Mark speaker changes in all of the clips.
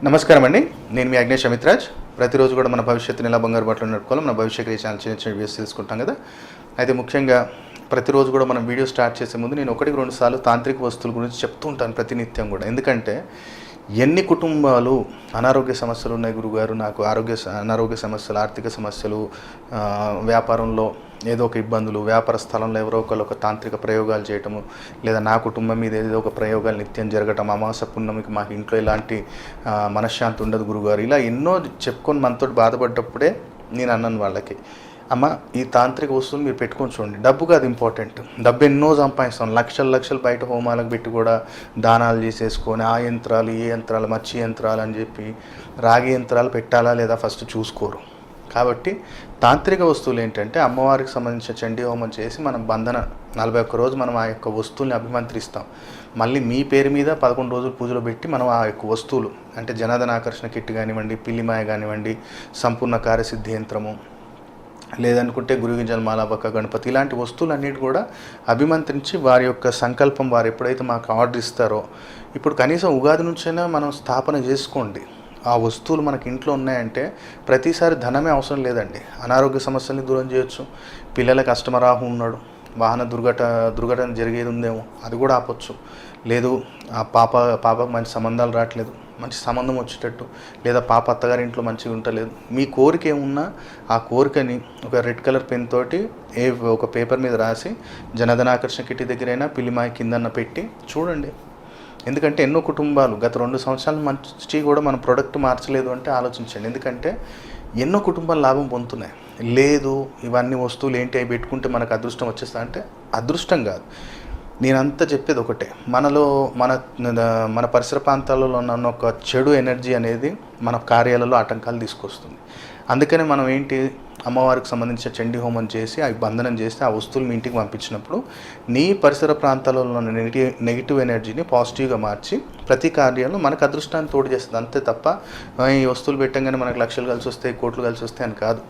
Speaker 1: నమస్కారం అండి. నేను మీ అగ్నేష్ అమిత్రాజ్. ప్రతిరోజు కూడా మన భవిష్యత్తుని ఎలా బంగారు బాటలో నడుపుకోవాలో మన భవిష్య క్రియేషన్ చిన్న చిన్న వీడియోస్ తెలుసుకుంటాం కదా. అయితే ముఖ్యంగా ప్రతిరోజు కూడా మనం వీడియో స్టార్ట్ చేసే ముందు నేను 1-2 సార్లు తాంత్రిక వస్తువుల గురించి చెప్తూ ఉంటాను ప్రతినిత్యం కూడా. ఎందుకంటే ఎన్ని కుటుంబాలు అనారోగ్య సమస్యలు ఉన్నాయి గురుగారు, నాకు అనారోగ్య సమస్యలు, ఆర్థిక సమస్యలు, వ్యాపారంలో ఏదో ఒక ఇబ్బందులు, వ్యాపార స్థలంలో ఎవరో ఒకరు ఒక తాంత్రిక ప్రయోగాలు చేయటము, లేదా నా కుటుంబం మీద ఏదో ఒక ప్రయోగాలు నిత్యం జరగటం, అమావాస్య పున్నమికి మాకు ఇంట్లో ఎలాంటి మనశ్శాంతి ఉండదు గురుగారు, ఇలా ఎన్నో చెప్పుకొని మనతో బాధపడ్డప్పుడే నేను అన్నాను వాళ్ళకి, అమ్మ ఈ తాంత్రిక వస్తువులు మీరు పెట్టుకొని చూడండి. డబ్బు కాదు ఇంపార్టెంట్, డబ్బు ఎన్నో సంపాదిస్తాం, లక్షలు బయట హోమాలకు పెట్టి కూడా దానాలు చేసేసుకొని ఆ యంత్రాలు ఈ యంత్రాలు మచ్చి యంత్రాలు అని చెప్పి రాగి యంత్రాలు పెట్టాలా లేదా ఫస్ట్ చూసుకోరు. కాబట్టి తాంత్రిక వస్తువులు ఏంటంటే అమ్మవారికి సంబంధించిన చండీ హోమం చేసి మనం బంధన 41 రోజు మనం ఆ యొక్క వస్తువుల్ని అభిమంత్రిస్తాం. మళ్ళీ మీ పేరు మీద 11 రోజులు పూజలు పెట్టి మనం ఆ యొక్క వస్తువులు అంటే జనార్దన ఆకర్షణ కిట్ కానివ్వండి, పిల్లిమాయ కానివ్వండి, సంపూర్ణ కార్యసిద్ధి యంత్రము, లేదనుకుంటే గురుగింజల మాలాబక్క గణపతి, ఇలాంటి వస్తువులన్నిటి కూడా అభిమంత్రించి వారి యొక్క సంకల్పం వారు ఎప్పుడైతే మాకు ఆర్డర్ ఇస్తారో, ఇప్పుడు కనీసం ఉగాది నుంచైనా మనం స్థాపన చేసుకోండి. ఆ వస్తువులు మనకి ఇంట్లో ఉన్నాయంటే ప్రతిసారి ధనమే అవసరం లేదండి. అనారోగ్య సమస్యల్ని దూరం చేయొచ్చు. పిల్లలకు అష్టమరాహు ఉన్నాడు, వాహన దుర్ఘటన జరిగేది ఉందేమో అది కూడా ఆపొచ్చు. లేదు ఆ పాపకు మంచి సంబంధాలు రావట్లేదు, మంచి సంబంధం వచ్చేటట్టు, లేదా పాప అత్తగారింట్లో మంచిగా ఉండలేదు, మీ కోరిక ఏమున్నా ఆ కోరికని ఒక రెడ్ కలర్ పెన్ తోటి ఒక పేపర్ మీద రాసి జనార్దన ఆకర్షణ కిట్టి దగ్గరైనా పిల్లిమాయ కిందన్న పెట్టి చూడండి. ఎందుకంటే ఎన్నో కుటుంబాలు గత 2 సంవత్సరాల మంచి కూడా మన ప్రోడక్ట్ మార్చలేదు అంటే ఆలోచించండి. ఎందుకంటే ఎన్నో కుటుంబాలు లాభం పొందుతున్నాయి. లేదు ఇవన్నీ వస్తువులు ఏంటి అవి పెట్టుకుంటే మనకు అదృష్టం వచ్చేస్తా అంటే అదృష్టం కాదు. నేనంతా చెప్పేది ఒకటే, మన పరిసర ప్రాంతాలలో ఉన్న ఒక చెడు ఎనర్జీ అనేది మన కార్యాలలో ఆటంకాలు తీసుకొస్తుంది. అందుకనే మనం ఏంటి అమ్మవారికి సంబంధించిన చండీ హోమం చేసి అవి బంధనం చేసి ఆ వస్తువులు మీ ఇంటికి పంపించినప్పుడు నీ పరిసర ప్రాంతాలలో ఉన్న నెగిటివ్ ఎనర్జీని పాజిటివ్గా మార్చి ప్రతి కార్యంలో మనకు అదృష్టాన్ని తోడు చేస్తుంది. అంతే తప్ప ఈ వస్తువులు పెట్టంగానే మనకు లక్షలు కలిసి వస్తాయి, కోట్లు కలిసి వస్తాయి అని కాదు.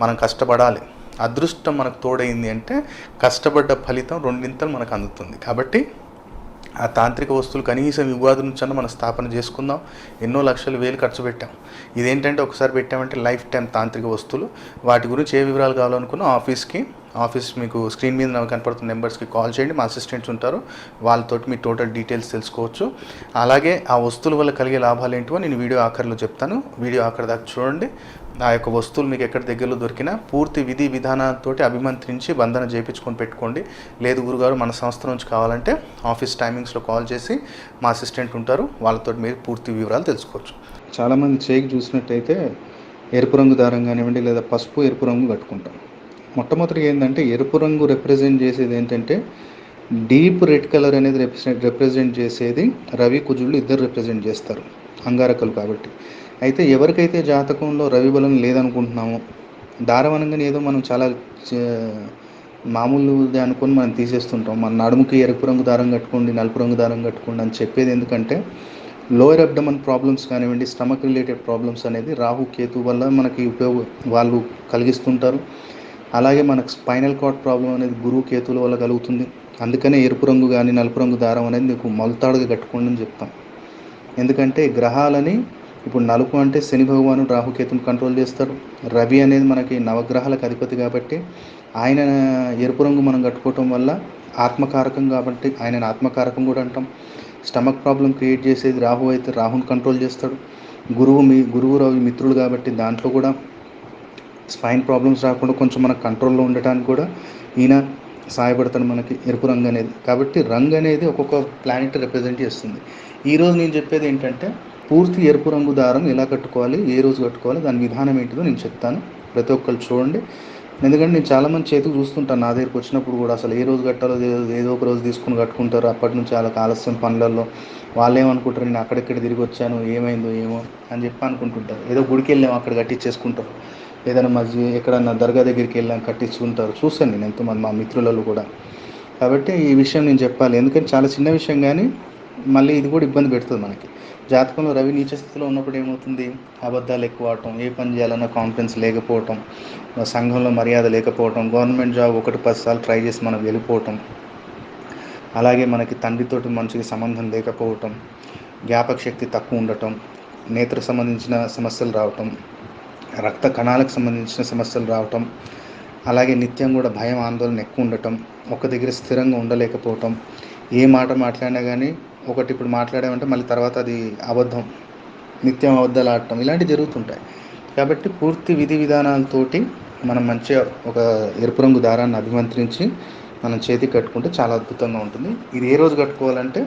Speaker 1: మనం కష్టపడాలి. అదృష్టం మనకు తోడైంది అంటే కష్టపడ్డ ఫలితం 2 మనకు అందుతుంది. కాబట్టి ఆ తాంత్రిక వస్తువులు కనీసం ఉగాది నుంచన్నా మనం స్థాపన చేసుకుందాం. ఎన్నో లక్షలు వేలు ఖర్చు పెట్టాం. ఇదేంటంటే ఒకసారి పెట్టామంటే లైఫ్ టైం తాంత్రిక వస్తువులు. వాటి గురించి ఏ వివరాలు కావాలనుకున్నా ఆఫీస్ మీకు స్క్రీన్ మీద కనపడుతున్న నెంబర్స్కి కాల్ చేయండి. మా అసిస్టెంట్స్ ఉంటారు, వాళ్ళతోటి మీ టోటల్ డీటెయిల్స్ తెలుసుకోవచ్చు. అలాగే ఆ వస్తువుల వల్ల కలిగే లాభాలు ఏంటో నేను వీడియో ఆఖరిలో చెప్తాను. వీడియో ఆఖరి దాకా చూడండి. ఆ యొక్క వస్తువులు మీకు ఎక్కడ దగ్గరలో దొరికినా పూర్తి విధి విధానాలతో అభిమంత్రించి బంధన చేయించుకొని పెట్టుకోండి. లేదు గురుగారు మన సంస్థ నుంచి కావాలంటే ఆఫీస్ టైమింగ్స్లో కాల్ చేసి మా అసిస్టెంట్ ఉంటారు, వాళ్ళతో మీరు పూర్తి వివరాలు తెలుసుకోవచ్చు. చాలామంది చేయికి చూసినట్టయితే ఎరుపు రంగు దారం కానివ్వండి లేదా పసుపు ఎరుపు రంగు కట్టుకుంటాం. మొట్టమొదటిగా ఏంటంటే ఎరుపు రంగు రిప్రజెంట్ చేసేది ఏంటంటే డీప్ రెడ్ కలర్ అనేది రిప్రజెంట్ చేసేది రవి కుజుళ్ళు ఇద్దరు రిప్రజెంట్ చేస్తారు, అంగారకులు కాబట్టి. అయితే ఎవరికైతే జాతకంలో రవి బలం లేదనుకుంటున్నామో దారం అనగానే ఏదో మనం చాలా మామూలుది అనుకొని మనం తీసేస్తుంటాం. మన నడుముకి ఎరుపు రంగు దారం కట్టుకోండి, నలుపు రంగు దారం కట్టుకోండి అని చెప్పేది ఎందుకంటే లోయర్ అబ్డమన్ ప్రాబ్లమ్స్ కానివ్వండి, స్టమక్ రిలేటెడ్ ప్రాబ్లమ్స్ అనేది రాహు కేతు వల్ల మనకి వాళ్ళు కలిగిస్తుంటారు. అలాగే మనకు స్పైనల్ కార్డ్ ప్రాబ్లం అనేది గురువు కేతువుల వల్ల కలుగుతుంది. అందుకనే ఎరుపు రంగు కానీ నలుపు రంగు దారం అనేది మీకు మొలతాడుగా కట్టుకోండి అని చెప్తాం. ఎందుకంటే గ్రహాలని ఇప్పుడు నలుపు అంటే శని భగవానుడు రాహుకేతుని కంట్రోల్ చేస్తాడు. రవి అనేది మనకి నవగ్రహాలకు అధిపతి కాబట్టి ఆయన ఎరుపు రంగు మనం కట్టుకోవటం వల్ల ఆత్మకారకం కాబట్టి ఆయనను ఆత్మకారకం కూడా అంటాం. స్టమక్ ప్రాబ్లం క్రియేట్ చేసేది రాహు అయితే రాహుని కంట్రోల్ చేస్తాడు. గురువు రవి మిత్రుడు కాబట్టి దాంట్లో కూడా స్పైన్ ప్రాబ్లమ్స్ రాకుండా కొంచెం మన కంట్రోల్లో ఉండటానికి కూడా ఈయన సహాయపడతాడు మనకి ఎరుపు రంగు అనేది. కాబట్టి రంగు అనేది ఒక్కొక్క ప్లానెట్ రిప్రజెంట్ చేస్తుంది. ఈరోజు నేను చెప్పేది ఏంటంటే పూర్తి ఎరుపు రంగు దారం ఎలా కట్టుకోవాలి, ఏ రోజు కట్టుకోవాలి, దాని విధానం ఏంటిదో నేను చెప్తాను. ప్రతి ఒక్కరు చూడండి. ఎందుకంటే నేను చాలామంది చేతికి చూస్తుంటాను, నా దగ్గరికి వచ్చినప్పుడు కూడా అసలు ఏ రోజు కట్టాలో ఏదో ఒక రోజు తీసుకుని కట్టుకుంటారు. అప్పటి నుంచి వాళ్ళకి ఆలస్యం పనులలో వాళ్ళు ఏమనుకుంటారు, నేను అక్కడెక్కడ తిరిగి వచ్చాను ఏమైందో ఏమో అని చెప్పి అనుకుంటుంటారు. ఏదో గుడికి వెళ్ళాము అక్కడ కట్టించేసుకుంటారు, ఏదైనా ఎక్కడన్నా దర్గా దగ్గరికి వెళ్ళాం కట్టించుకుంటారు. చూస్తాను నేను ఎంతోమంది మా మిత్రులలో కూడా. కాబట్టి ఈ విషయం నేను చెప్పాలి, ఎందుకంటే చాలా చిన్న విషయం కానీ మళ్ళీ ఇది కూడా ఇబ్బంది పెడుతుంది మనకి. జాతకంలో రవి నీచ స్థితిలో ఉన్నప్పుడు ఏమవుతుంది, అబద్ధాలు ఎక్కువ అవటం, ఏ పని చేయాలన్నా కాన్ఫిడెన్స్ లేకపోవటం, సంఘంలో మర్యాద లేకపోవటం, గవర్నమెంట్ జాబ్ 1-10 సార్లు ట్రై చేసి మనం వెళ్ళిపోవటం, అలాగే మనకి తండ్రితోటి మంచిగా సంబంధం లేకపోవటం, జ్ఞాపక శక్తి తక్కువ ఉండటం, నేత్ర సంబంధించిన సమస్యలు రావటం, రక్త కణాలకు సంబంధించిన సమస్యలు రావటం, అలాగే నిత్యం కూడా భయం ఆందోళన ఎక్కువ ఉండటం, ఒక దగ్గర స్థిరంగా ఉండలేకపోవటం, ఏ మాట మాట్లాడినా కానీ ఒకటి ఇప్పుడు మాట్లాడామంటే మళ్ళీ తర్వాత అది అబద్ధం, నిత్యం అబద్ధాలు ఆడటం, ఇలాంటివి జరుగుతుంటాయి. కాబట్టి పూర్తి విధి విధానాలతోటి మనం మంచిగా ఒక ఎరుపు రంగు దారాన్ని అభిమంత్రించి మనం చేతికి కట్టుకుంటే చాలా అద్భుతంగా ఉంటుంది. ఇది ఏ రోజు కట్టుకోవాలంటే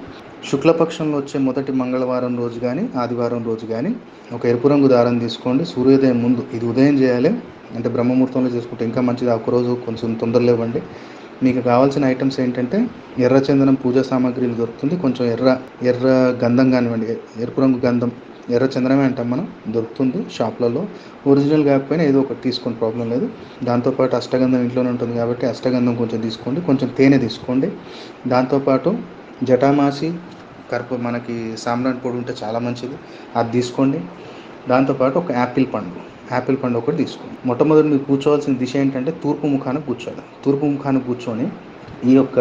Speaker 1: శుక్లపక్షంలో వచ్చే మొదటి మంగళవారం రోజు కానీ ఆదివారం రోజు కానీ ఒక ఎరుపు రంగు దారం తీసుకోండి. సూర్యోదయం ముందు, ఇది ఉదయం చేయాలి, అంటే బ్రహ్మముహూర్తంలో చేసుకుంటే ఇంకా మంచిది. ఒకరోజు కొంచెం తొందరలో ఇవ్వండి. మీకు కావాల్సిన ఐటమ్స్ ఏంటంటే ఎర్రచందనం పూజా సామాగ్రిలు దొరుకుతుంది, కొంచెం ఎర్ర గంధం కానివ్వండి, ఎరుపు రంగు గంధం, ఎర్ర చందనమే అంటాం మనం, దొరుకుతుంది షాప్లలో. ఒరిజినల్ కాకపోయినా ఏదో ఒకటి తీసుకోండి, ప్రాబ్లం లేదు. దాంతోపాటు అష్టగంధం ఇంట్లోనే ఉంటుంది కాబట్టి అష్టగంధం కొంచెం తీసుకోండి, కొంచెం తేనె తీసుకోండి. దాంతోపాటు జటామాసి మనకి సాంబ్రాణి పొడి ఉంటే చాలా మంచిది, అది తీసుకోండి. దాంతోపాటు ఒక యాపిల్ పండు ఒకటి తీసుకోండి. మొట్టమొదటి మీరు కూర్చోవాల్సిన దిశ ఏంటంటే తూర్పు ముఖానికి కూర్చోవాలి. తూర్పు ముఖానికి కూర్చొని ఈ యొక్క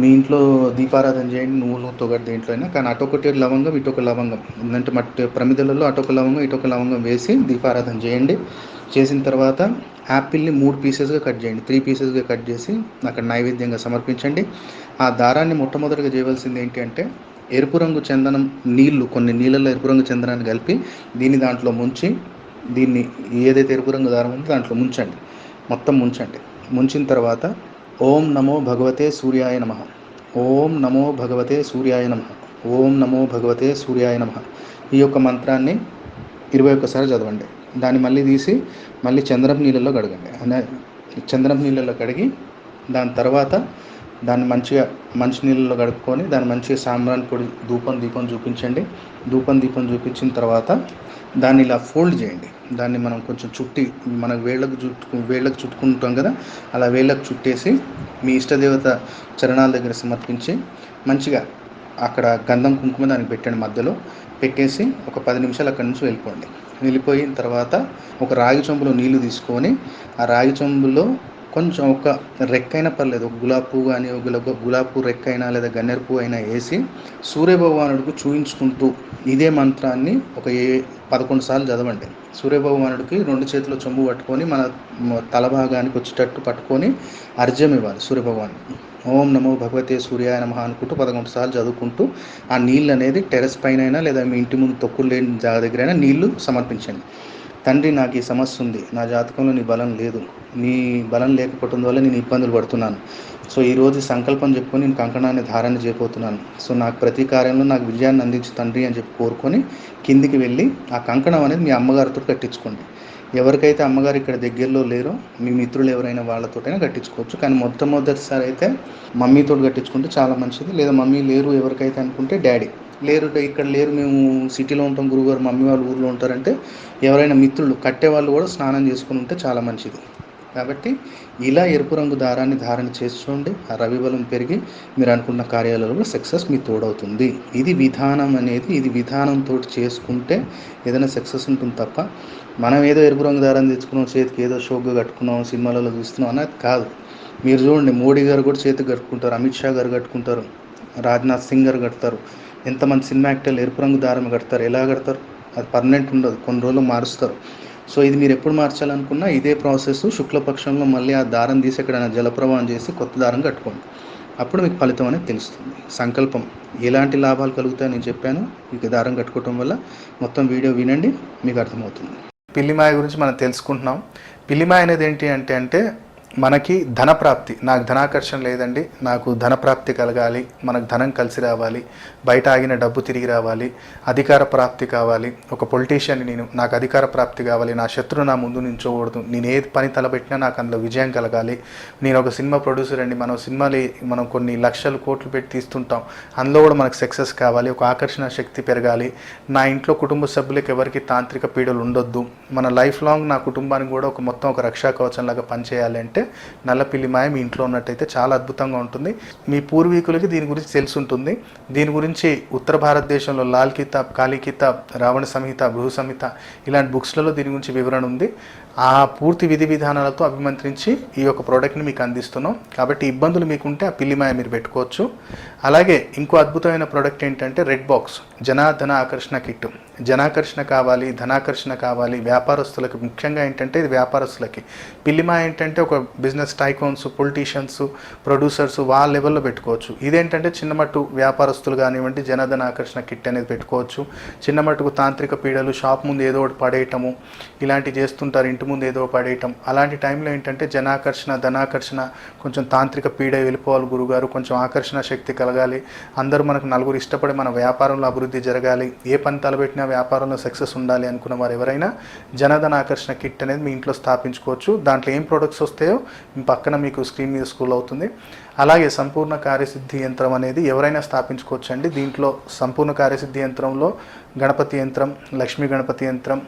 Speaker 1: మీ ఇంట్లో దీపారాధన చేయండి, నువ్వులు తొగడి దేంట్లో అయినా, కానీ అటొకటి లవంగం ఇటొక లవంగం, ఏంటంటే మట్టి ప్రమిదలలో అటొక లవంగం ఇటొక లవంగం వేసి దీపారాధన చేయండి. చేసిన తర్వాత యాపిల్ని 3 పీసెస్గా కట్ చేయండి, 3 పీసెస్గా కట్ చేసి అక్కడ నైవేద్యంగా సమర్పించండి. ఆ దారాన్ని మొట్టమొదటిగా చేయవలసింది ఏంటి అంటే ఎరుపు రంగు చందనం నీళ్లు, కొన్ని నీళ్ళల్లో ఎరుపు రంగు చందనాన్ని కలిపి దీన్ని దాంట్లో ముంచి, దీన్ని ఏదైతే ఎరుపు రంగు దారం ఉందో దాంట్లో ముంచండి, మొత్తం ముంచండి. ముంచిన తర్వాత ఓం నమో భగవతే సూర్యాయ నమః, ఓం నమో భగవతే సూర్యాయ నమః, ఓం నమో భగవతే సూర్యాయ నమః, ఈ యొక్క మంత్రాన్ని 21 సార్లు చదవండి. దాన్ని మళ్ళీ తీసి మళ్ళీ చంద్రపు నీళ్ళల్లో కడగండి. చంద్రపు నీళ్ళల్లో కడిగి దాని తర్వాత దాన్ని మంచిగా మంచినీళ్ళలో కడుక్కొని దాన్ని మంచిగా సాంబ్రాణి పొడి దీపం చూపించండి. దీపం చూపించిన తర్వాత దాన్ని ఇలా ఫోల్డ్ చేయండి. దాన్ని మనం కొంచెం చుట్టి, మన వేళ్ళకు చుట్టుకుంటాం కదా, అలా వేళ్ళకు చుట్టేసి మీ ఇష్టదేవత చరణాల దగ్గర సమర్పించి మంచిగా అక్కడ గంధం కుంకుమ దానికి పెట్టండి, మధ్యలో పెట్టేసి ఒక 10 నిమిషాలు అక్కడి నుంచి వెళ్ళిపోయిన తర్వాత ఒక రాగి చెంబులో నీళ్లు తీసుకొని ఆ రాగి చెంబులో కొంచెం ఒక రెక్కైనా పర్లేదు, ఒక గులాబీ పువ్వు కానీ ఒక గులాబీ పువ్వు రెక్కైనా లేదా గన్నేరు పువ్వు అయినా వేసి సూర్యభగవానుడికి చూయించుకుంటూ ఇదే మంత్రాన్ని ఒక 11 సార్లు చదవండి. సూర్యభగవానుడికి 2 చేతుల చెంబు పట్టుకొని మన తల భాగానికి వచ్చేటట్టు పట్టుకొని అర్ఘ్యం ఇవ్వాలి సూర్యభగవానికి. ఓం నమో భగవతే సూర్యాయ నమః అనుకుంటూ 11 సార్లు చదువుకుంటూ ఆ నీళ్ళు అనేది టెర్రస్ పైన అయినా లేదా మీ ఇంటి ముందు తొక్కులు లేని జాగా దగ్గర అయినా నీళ్లు సమర్పించండి. తండ్రి, నాకు ఈ సమస్య ఉంది, నా జాతకంలో నీ బలం లేదు, నీ బలం లేకపోవడం వల్ల నేను ఇబ్బందులు పడుతున్నాను. సో ఈరోజు సంకల్పం చెప్పుకొని నేను కంకణాన్ని ధారణ చేయబోతున్నాను. సో నాకు ప్రతి కార్యంలో నాకు విజయాన్ని అందించు తండ్రి అని చెప్పి కోరుకొని కిందికి వెళ్ళి ఆ కంకణం అనేది మీ అమ్మగారితో కట్టించుకోండి. ఎవరికైతే అమ్మగారు ఇక్కడ దగ్గరలో లేరో మీ మిత్రులు ఎవరైనా వాళ్ళతోటైనా కట్టించుకోవచ్చు, కానీ మొట్టమొదటిసారి అయితే మమ్మీతో కట్టించుకుంటే చాలా మంచిది. లేదా మమ్మీ లేరు ఎవరికైతే అనుకుంటే డాడీ లేరు, ఇక్కడ లేరు, మేము సిటీలో ఉంటాం గురుగారు, మమ్మీ వాళ్ళు ఊర్లో ఉంటారంటే ఎవరైనా మిత్రులు కట్టేవాళ్ళు కూడా స్నానం చేసుకుని ఉంటే చాలా మంచిది. కాబట్టి ఇలా ఎరుపు రంగు దారాన్ని ధారణ చేసుకోండి. ఆ రవి బలం పెరిగి మీరు అనుకున్న కార్యాలలో సక్సెస్ మీ తోడవుతుంది. ఇది విధానం అనేది, ఇది విధానంతో చేసుకుంటే ఏదైనా సక్సెస్ ఉంటుంది తప్ప మనం ఏదో ఎరుపు రంగు దారాన్ని తెచ్చుకున్నాం, చేతికి ఏదో షోక్గా కట్టుకున్నాం, సినిమాలలో చూస్తున్నాం అన్నది కాదు. మీరు చూడండి, మోడీ గారు కూడా చేతికి కట్టుకుంటారు, అమిత్ షా గారు కట్టుకుంటారు, రాజ్నాథ్ సింగ్ గారు కడతారు, ఎంతమంది సినిమా యాక్టర్లు ఎరుపు రంగు దారం కడతారు. ఎలా కడతారు? అది పర్మనెంట్ ఉండదు, కొన్ని రోజులు మారుస్తారు. సో ఇది మీరు ఎప్పుడు మార్చాలనుకున్నా ఇదే ప్రాసెస్. శుక్లపక్షంలో మళ్ళీ ఆ దారం తీసి ఎక్కడైనా జలప్రవాహం చేసి కొత్త దారం కట్టుకోండి, అప్పుడు మీకు ఫలితం అనేది తెలుస్తుంది. సంకల్పం ఎలాంటి లాభాలు కలుగుతాయో నేను చెప్పాను. మీకు దారం కట్టుకోవటం వల్ల మొత్తం వీడియో వినండి, మీకు అర్థమవుతుంది. పిల్లిమాయ గురించి మనం తెలుసుకుంటున్నాం. పిల్లిమాయ అనేది ఏంటి అంటే మనకి ధనప్రాప్తి, నాకు ధనాకర్షణ లేదండి, నాకు ధనప్రాప్తి కలగాలి, మనకు ధనం కలిసి రావాలి, బయట ఆగిన డబ్బు తిరిగి రావాలి, అధికార ప్రాప్తి కావాలి, ఒక పొలిటీషియన్ నేను, నాకు అధికార ప్రాప్తి కావాలి, నా శత్రువు నా ముందు నించోకూడదు, నేను ఏ పని తలపెట్టినా నాకు అందులో విజయం కలగాలి, నేను ఒక సినిమా ప్రొడ్యూసర్ అండి, మనం కొన్ని లక్షలు కోట్లు పెట్టి తీస్తుంటాం, అందులో కూడా మనకు సక్సెస్ కావాలి, ఒక ఆకర్షణ శక్తి పెరగాలి, నా ఇంట్లో కుటుంబ సభ్యులకు ఎవరికి తాంత్రిక పీడలు ఉండొద్దు, మన లైఫ్ లాంగ్ నా కుటుంబానికి కూడా ఒక రక్షా కవచంలాగా పనిచేయాలి అంటే నల్ల పిల్లిమాయ మీ ఇంట్లో ఉన్నట్టయితే చాలా అద్భుతంగా ఉంటుంది. మీ పూర్వీకులకి దీని గురించి తెలిసి ఉంటుంది. దీని గురించి ఉత్తర భారతదేశంలో లాల్ కితాబ్, కాళీ కితాబ్, రావణ సంహిత, బృహ సంహిత ఇలాంటి బుక్స్లలో దీని గురించి వివరణ ఉంది. ఆ పూర్తి విధి విధానాలతో అభిమంత్రించి ఈ యొక్క ప్రోడక్ట్ని మీకు అందిస్తున్నాం. కాబట్టి ఇబ్బందులు మీకుంటే ఆ పిల్లిమాయ మీరు పెట్టుకోవచ్చు. అలాగే ఇంకో అద్భుతమైన ప్రోడక్ట్ ఏంటంటే రెడ్ బాక్స్ ధన ఆకర్షణ కిట్. జనాకర్షణ కావాలి, ధనాకర్షణ కావాలి వ్యాపారస్తులకి, ముఖ్యంగా ఏంటంటే ఇది వ్యాపారస్తులకి. పిల్లిమాయ ఏంటంటే ఒక బిజినెస్ టైకోన్స్, పొలిటీషియన్స్, ప్రొడ్యూసర్స్ వాళ్ళ లెవెల్లో పెట్టుకోవచ్చు. ఇదేంటంటే చిన్నమట్టు వ్యాపారస్తులు కానివ్వండి జనధన ఆకర్షణ కిట్ అనేది పెట్టుకోవచ్చు. చిన్న మట్టుకు తాంత్రిక పీడలు, షాప్ ముందు ఏదో ఒకటి పడేయటము ఇలాంటివి చేస్తుంటారు, ఇంటి ముందు ఏదో పడేయటం. అలాంటి టైంలో ఏంటంటే జనాకర్షణ, ధనాకర్షణ, కొంచెం తాంత్రిక పీడ వెళ్ళిపోవాలి గురుగారు, కొంచెం ఆకర్షణ శక్తి కలగాలి, అందరూ మనకు నలుగురు ఇష్టపడి మన వ్యాపారంలో అభివృద్ధి జరగాలి, ఏ పని తలబెట్టినా వ్యాపారంలో సక్సెస్ ఉండాలి అనుకున్న వారు ఎవరైనా జనధన ఆకర్షణ కిట్ అనేది మీ ఇంట్లో స్థాపించుకోవచ్చు. దాంట్లో ఏం ప్రొడక్ట్స్ వస్తాయో పక్కన మీకు స్క్రీన్ మీద స్క్రోల్ అవుతుంది. అలాగే సంపూర్ణ కార్యసిద్ధి యంత్రం అనేది ఎవరైనా స్థాపించుకోవచ్చు అండి. దీంట్లో సంపూర్ణ కార్యసిద్ధి యంత్రంలో గణపతి యంత్రం, లక్ష్మీ గణపతి యంత్రం,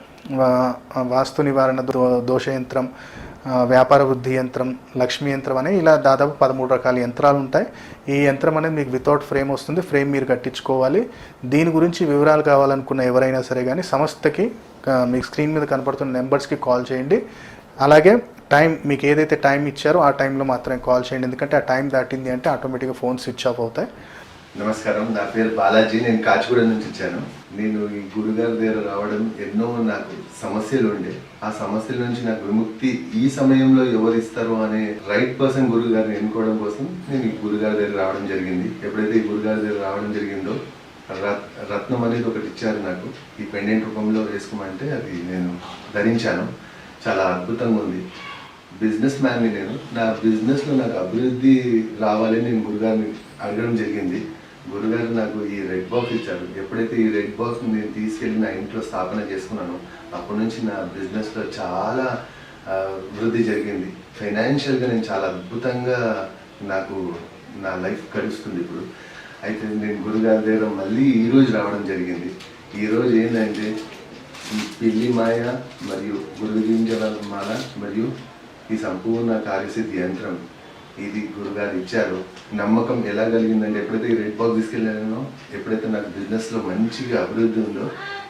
Speaker 1: వాస్తు నివారణ దోష యంత్రం, వ్యాపార వృద్ధి యంత్రం, లక్ష్మీ యంత్రం అనే ఇలా దాదాపు 13 రకాల యంత్రాలు ఉంటాయి. ఈ యంత్రం అనేది మీకు వితౌట్ ఫ్రేమ్ వస్తుంది, ఫ్రేమ్ మీరు కట్టించుకోవాలి. దీని గురించి వివరాలు కావాలనుకున్న ఎవరైనా సరే కానీ సంస్థకి మీకు స్క్రీన్ మీద కనపడుతున్న నెంబర్స్కి కాల్ చేయండి. అలాగే టైం మీకు ఏదైతే టైం ఇచ్చారో ఆ టైంలో మాత్రమే కాల్ చేయండి, ఎందుకంటే ఆ టైం దాటింది అంటే ఆటోమేటిక్గా ఫోన్ స్విచ్ ఆఫ్ అవుతాయి.
Speaker 2: నమస్కారం, నా పేరు బాలాజీ. నేను కాచిగూడ నుంచి వచ్చాను. నేను ఈ గురుగారి దగ్గర రావడం ఎన్నో నాకు సమస్యలు ఉండే, ఆ సమస్యల నుంచి నాకు విముక్తి ఈ సమయంలో ఎవరు ఇస్తారు అనే రైట్ పర్సన్ గురుగారిని ఎన్నుకోవడం కోసం నేను ఈ గురుగారి దగ్గర రావడం జరిగింది. ఎప్పుడైతే ఈ గురుగారి దగ్గర రావడం జరిగిందో రత్నం అనేది ఒకటి ఇచ్చారు నాకు, ఈ పెండెంట్ రూపంలో వేసుకోమంటే అది నేను ధరించాను. చాలా అద్భుతంగా ఉంది. బిజినెస్ మ్యాన్ని నేను, నా బిజినెస్లో నాకు అభివృద్ధి రావాలని నేను గురుగారిని అడగడం జరిగింది. గురుగారు నాకు ఈ రెడ్ బాక్స్ ఇచ్చారు. ఎప్పుడైతే ఈ రెడ్ బాక్స్ నేను తీసుకెళ్ళి నా ఇంట్లో స్థాపన చేసుకున్నానో అప్పటి నుంచి నా బిజినెస్లో చాలా వృద్ధి జరిగింది. ఫైనాన్షియల్గా నేను చాలా అద్భుతంగా నాకు నా లైఫ్ గడుస్తుంది ఇప్పుడు. అయితే నేను గురుగారి దగ్గర మళ్ళీ ఈరోజు రావడం జరిగింది. ఈరోజు ఏంటంటే ఈ పిల్లి మాయ మరియు గురుగింజల మాల మరియు ఈ సంపూర్ణ కార్యసిద్ధి యంత్రం ఇది గురుగారు ఇచ్చారు. నమ్మకం ఎలా కలిగిందంటే ఎప్పుడైతే ఈ రెడ్ బాక్స్ తీసుకెళ్ళానో, ఎప్పుడైతే నాకు బిజినెస్లో మంచిగా అభివృద్ధి ఉందో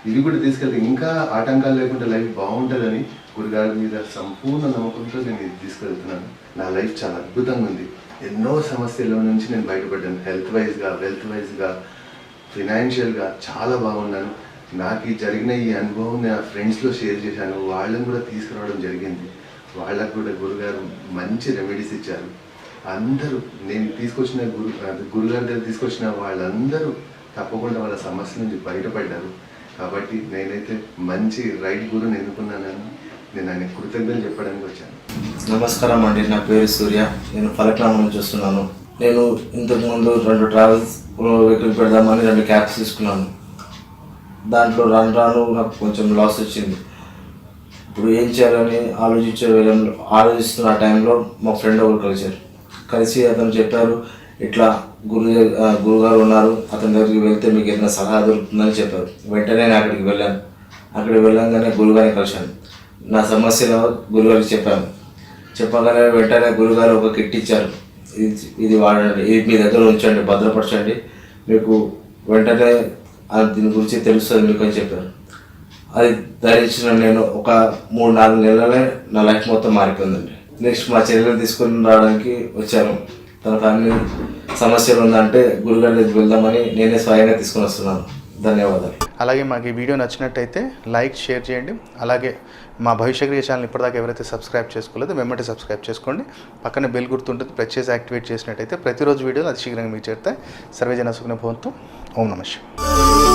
Speaker 2: ఇవి కూడా తీసుకెళ్తే ఇంకా ఆటంకాలు లేకుండా లైఫ్ బాగుంటుందని గురుగారి మీద సంపూర్ణ నమ్మకంతో నేను ఇది తీసుకెళ్తున్నాను. నా లైఫ్ చాలా అద్భుతంగా ఉంది. ఎన్నో సమస్యల నుంచి నేను బయటపడ్డాను. హెల్త్ వైజ్గా, వెల్త్ వైజ్గా, ఫినాన్షియల్గా చాలా బాగున్నాను. నాకు ఈ జరిగిన ఈ అనుభవం నా ఫ్రెండ్స్లో షేర్ చేశాను, వాళ్ళని కూడా తీసుకురావడం జరిగింది. వాళ్ళకు కూడా గురుగారు మంచి రెమెడీస్ ఇచ్చారు. అందరూ నేను తీసుకొచ్చిన గురుగారి దగ్గర తీసుకొచ్చిన వాళ్ళందరూ తప్పకుండా వాళ్ళ సమస్య నుంచి బయటపడ్డారు. కాబట్టి నేనైతే మంచి రైట్ గురుని ఎన్నుకున్నానని నేను ఆయన కృతజ్ఞతలు చెప్పడానికి వచ్చాను.
Speaker 3: నమస్కారం అండి, నా పేరు సూర్య. నేను ఫలక్నామా నుంచి వస్తున్నాను. నేను ఇంతకుముందు 2 ట్రావెల్స్ వెహికల్ పెడదామని 2 క్యాబ్స్ తీసుకున్నాను. దాంట్లో రాను నాకు కొంచెం లాస్ వచ్చింది. ఇప్పుడు ఏం చేయాలని ఆలోచిస్తున్న టైంలో మా ఫ్రెండ్ ఒకరు కలిసి అతను చెప్పారు, ఇట్లా గురుగారు ఉన్నారు, అతని దగ్గరికి వెళ్తే మీకు ఏదైనా సలహా దొరుకుతుందని చెప్పారు. వెంటనే నేను అక్కడికి వెళ్ళాను. అక్కడికి వెళ్ళగానే గురుగారిని కలిశాను. నా సమస్యలో గురుగారికి చెప్పగానే వెంటనే గురుగారు ఒక కిట్ ఇచ్చారు. ఇది వాడండి, ఇది మీ దగ్గర ఉంచండి, భద్రపరచండి, మీకు వెంటనే దీని గురించి తెలుస్తుంది మీకు అని చెప్పారు. అది ధరించిన నేను ఒక 3-4 నెలలే నా లైఫ్ మొత్తం మారిపోయిందండి. నెక్స్ట్ మా చెల్లెలు తీసుకొని రావడానికి వచ్చాను. తన ఫ్యామిలీ సమస్యలు ఉందంటే గురుగారి దగ్గరికి వెళ్దామని నేనే స్వయంగా తీసుకొని వస్తున్నాను. ధన్యవాదాలు.
Speaker 1: అలాగే మాకు ఈ వీడియో నచ్చినట్టయితే లైక్, షేర్ చేయండి. అలాగే మా భవిష్యక్రియ ఛానల్ ఇప్పటిదాకా ఎవరైతే సబ్స్క్రైబ్ చేసుకోలేదో వెంబడి సబ్స్క్రైబ్ చేసుకోండి. పక్కన బెల్ గుర్తుంటుంది, ప్రెస్ చేసి యాక్టివేట్ చేసినట్టయితే ప్రతిరోజు వీడియోలు అతి శీఘ్రంగా మీకు చేరుతాయి. సర్వేజన సుఖినో భవంతు. ఓం నమః శివాయ.